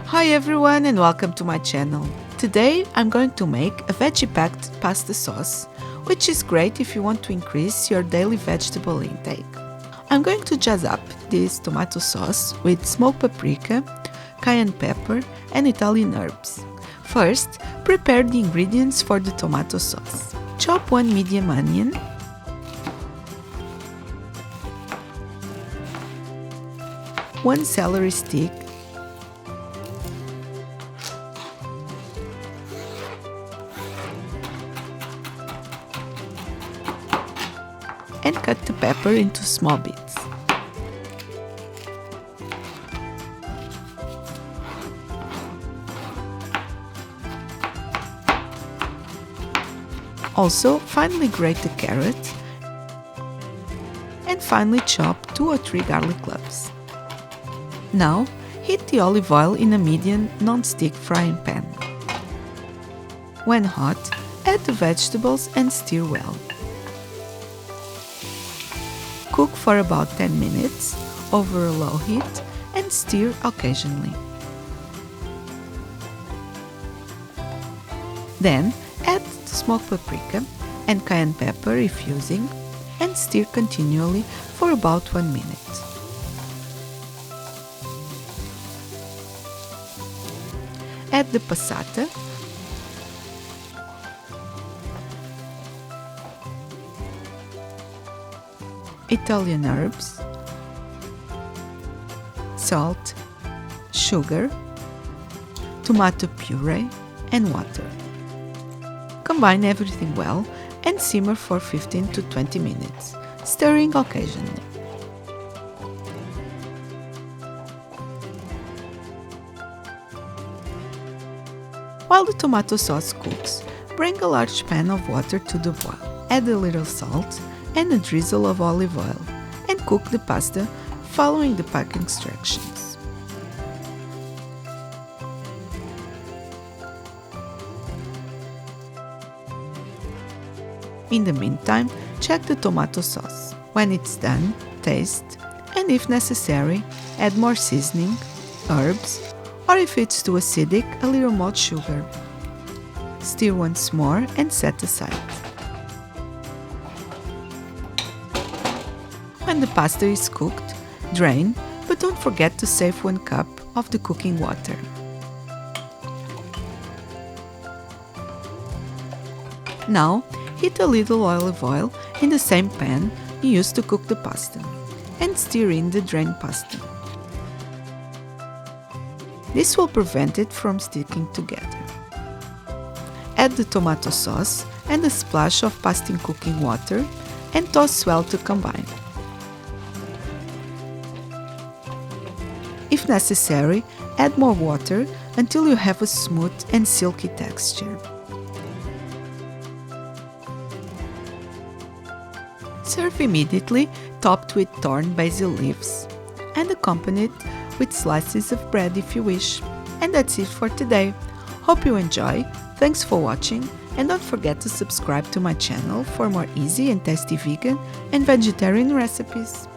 Hi everyone and welcome to my channel. Today I'm going to make a veggie-packed pasta sauce, which is great if you want to increase your daily vegetable intake. I'm going to jazz up this tomato sauce with smoked paprika, cayenne pepper and Italian herbs. First, prepare the ingredients for the tomato sauce. Chop one medium onion, one celery stick, and cut the pepper into small bits. Also, finely grate the carrot and finely chop 2 or 3 garlic cloves. Now, heat the olive oil in a medium non-stick frying pan. When hot, add the vegetables and stir well. Cook for about 10 minutes over a low heat and stir occasionally. Then add the smoked paprika and cayenne pepper if using and stir continually for about 1 minute. Add the passata, Italian herbs, salt, sugar, tomato puree and water. Combine everything well and simmer for 15 to 20 minutes, stirring occasionally. While the tomato sauce cooks, bring a large pan of water to the boil. Add a little salt and a drizzle of olive oil and cook the pasta following the packing instructions. In the meantime, check the tomato sauce. When it's done, taste, and if necessary, add more seasoning, herbs, or if it's too acidic, a little more sugar. Stir once more and set aside. When the pasta is cooked, drain, but don't forget to save 1 cup of the cooking water. Now, heat a little olive oil in the same pan you used to cook the pasta and stir in the drained pasta. This will prevent it from sticking together. Add the tomato sauce and a splash of pasta in cooking water and toss well to combine. If necessary, add more water until you have a smooth and silky texture. Serve immediately, topped with torn basil leaves and accompanied with slices of bread if you wish. And that's it for today. Hope you enjoy. Thanks for watching and don't forget to subscribe to my channel for more easy and tasty vegan and vegetarian recipes.